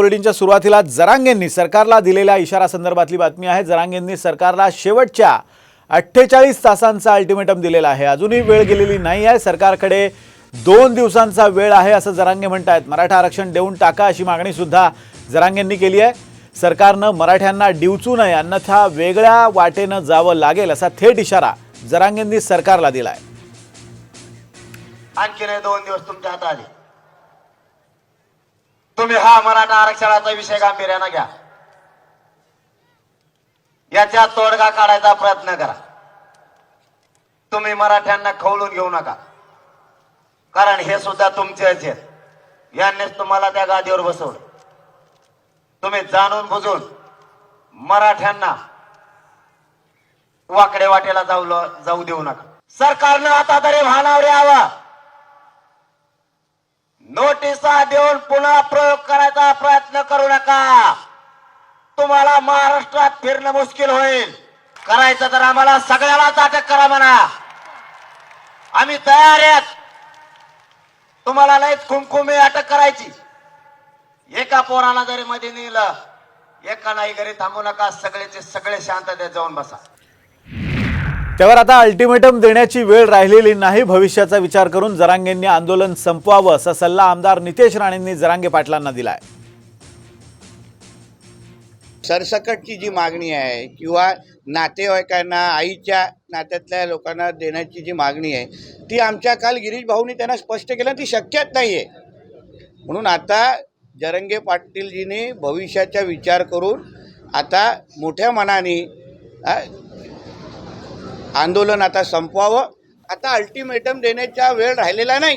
बुलेटिनच्या सुरुवातीला जरांगेंनी सरकारला दिलेल्या इशारा संदर्भातली बातमी आहे। जरांगेंनी सरकारला शेवटच्या 48 तासांचा अल्टिमेटम दिलेला आहे। अजूनही वेळ गेलेली नाही आहे। सरकारकडे 2 दिवसांचा वेळ आहे असं जरांगे म्हणतात। मराठा आरक्षण देऊन टाका अशी मागणी सुद्धा जरांगेंनी केली आहे। सरकारनं मराठ्यांना डिवचू नये अन्यथा वेगळ्या वाटेनं जावं लागेल असा थेट इशारा जरांगेंनी सरकारला दिलाय। आणखी 2 दिवस तुमच्या हातात आले। तुम्ही हा मराठा आरक्षणाचा विषय गांभीर्याने घ्या, याचा तोडगा काढायचा प्रयत्न करा। तुम्ही मराठ्यांना खवळून घेऊ नका, कारण हे सुद्धा तुमचेच आहेत। यांनीच तुम्हाला त्या गादीवर बसवलं। तुम्ही जाणून बुजून मराठ्यांना वाकडे वाटेला जाऊ देऊ नका। सरकारनं आता तरी भानावर यावं। नोटिसा देऊन पुन्हा प्रयोग करायचा प्रयत्न करू नका। तुम्हाला महाराष्ट्रात फिरणं मुश्किल होईल। करायचं तर आम्हाला सगळ्यालाच अटक करा म्हणा, आम्ही तयार आहेत। तुम्हाला लयच खुमखुमी अटक करायची। एका पोराला जरी मध्ये नेलं, एका नाही घरी थांबू नका। सगळेचे सगळे शांततेत जाऊन बसा। त्यावर आता अल्टिमेटम देण्याची वेळ राहिलेली नाही। भविष्याचा विचार करून जरांगेंनी आंदोलन संपवावं असा सल्ला आमदार नितेश राणेंनी जरांगे पाटलांना दिलाय। सरसकटची जी मागणी आहे किंवा नातेवाईकांना, आईच्या नात्यातल्या लोकांना देण्याची जी मागणी आहे, ती आमच्या काल गिरीश भाऊनी त्यांना स्पष्ट केलं, ती शक्यच नाही आहे। म्हणून आता जरांगे पाटीलजीने भविष्याचा विचार करून आता मोठ्या मनाने आंदोलन आता संपवावं। आता अल्टिमेटम देण्याचा वेळ राहिलेला नाही।